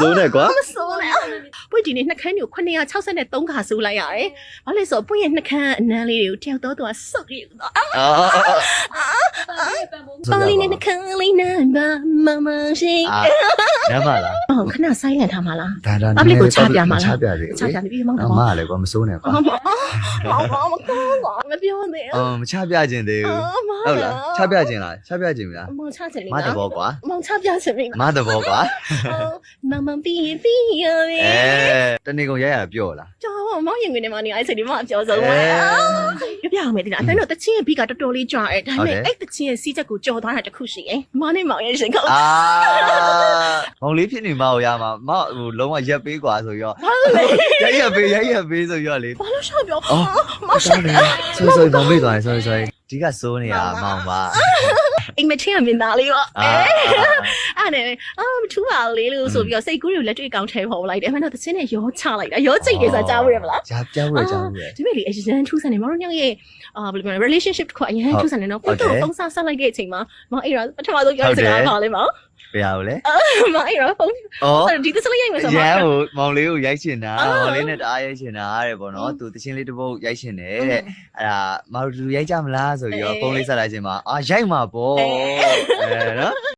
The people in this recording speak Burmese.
စိုးနဲ့ကွာ ဆိုးလေပွင့်ဒီနေ့နှခမ်းကို963ခါဆိုးလိုက်ရတယ်ဘာလဲဆိုပွင့်ရဲ့နှခမ်းအနမ်းလေးတွေကိုတယောက်တော့သူကစုပ်ပြီးတော့ပေါင်းလေးနဲ့နှခမ်းလေးနဲ့မမရှိ ရပါလား ဟုတ်ခဏဆိုင်ရထားမှာလား ဒါဒါ အပလီကိုချပြမှာလား ချပြပြီ ချပြပြီးမောင်း အ တော့ မလည်းကွာမစိုးနဲ့ကွာ မပြောနဲ့ မချပြခြင်းသေးဘူးဟုတ်လားချပြခြင်းလားချပြခြင်းမလား မောင်ချချင်လေ မတဘောကွာ မောင်ချပြချင်ပြီ မတဘောကွာ မပြီးရပြီ တနေ့ကုန်ရရပြောလား ကြောက်မောင်ရင်ဝင်နေမှနေအဲ့စိတ်ဒီမှာအပြောဆုံးပဲပြအောင်မယ်ဒီလားအဲ့တော့တချင်းရဲ့ဘီကတော်တော်လေးကြာတယ်ဒါပေမဲ့အဲ့တချင်းရဲ့စီးချက်ကိုကြော်သွားတာတခုရှိတယ်မောင်နဲ့မောင်ရဲ့ရှင်ကော မောင်လေးဖြစ်နေမအောင်ရမှာမဟိုလုံးဝရက်ပေးကွာဆိုရောရက်ပေးဆိုရောလေ ဘာလို့ရှောက်ပြော မောင်ရှာနေဆိုမောင်မေးသွားတယ်ဆိုဒီကစိုးနေရမောင်ပါ အိမ်မချင်းအမင်းသားလေးပေါ့အဲ့နဲ့မထူးပါလေလို့ဆိုပြီးတော့စိတ်ကူးတွေကိုလက်တွေ့ကောင်းထဲပေါ်လိုက်တယ်အဲ့တော့တချင်းနဲ့ရောချလိုက်တာရောစိတ်တွေစားကြားလို့ရမလား ကြားပြောင်းရကြားရ ဒီမဲ့လေအရင်ထူးဆန်နေမောင်တို့ညရဲ့ဘယ်လိုပြောလဲ relationship တစ်ခုအရင်ထူးဆန်နေတော့ကိုတော့ဖုန်းဆက်လိုက်တဲ့အချိန်မှာမောင်အဲ့တော့ပထမဆုံးပြောတဲ့စကားပါလေမောင် ဘယ်ရလဲ မောင်အဲ့တော့ဖုန်းဒီသစလေးရိုက်မယ်ဆို ရ မောင် ဟိုမောင်လေးကိုရိုက်ချင်တာမောင်လေးနဲ့တအားရိုက်ချင်တာတဲ့ပေါ့နော်သူတချင်းလေးတစ်ပုတ်ရိုက်ချင်တယ်တဲ့အဲ့ဒါမတို့ရိုက်ကြမလားဆိုပြီးတော့ဖုန်းလေးဆက်လိုက်ချင်မှာရိုက်မှာပေါ့နော်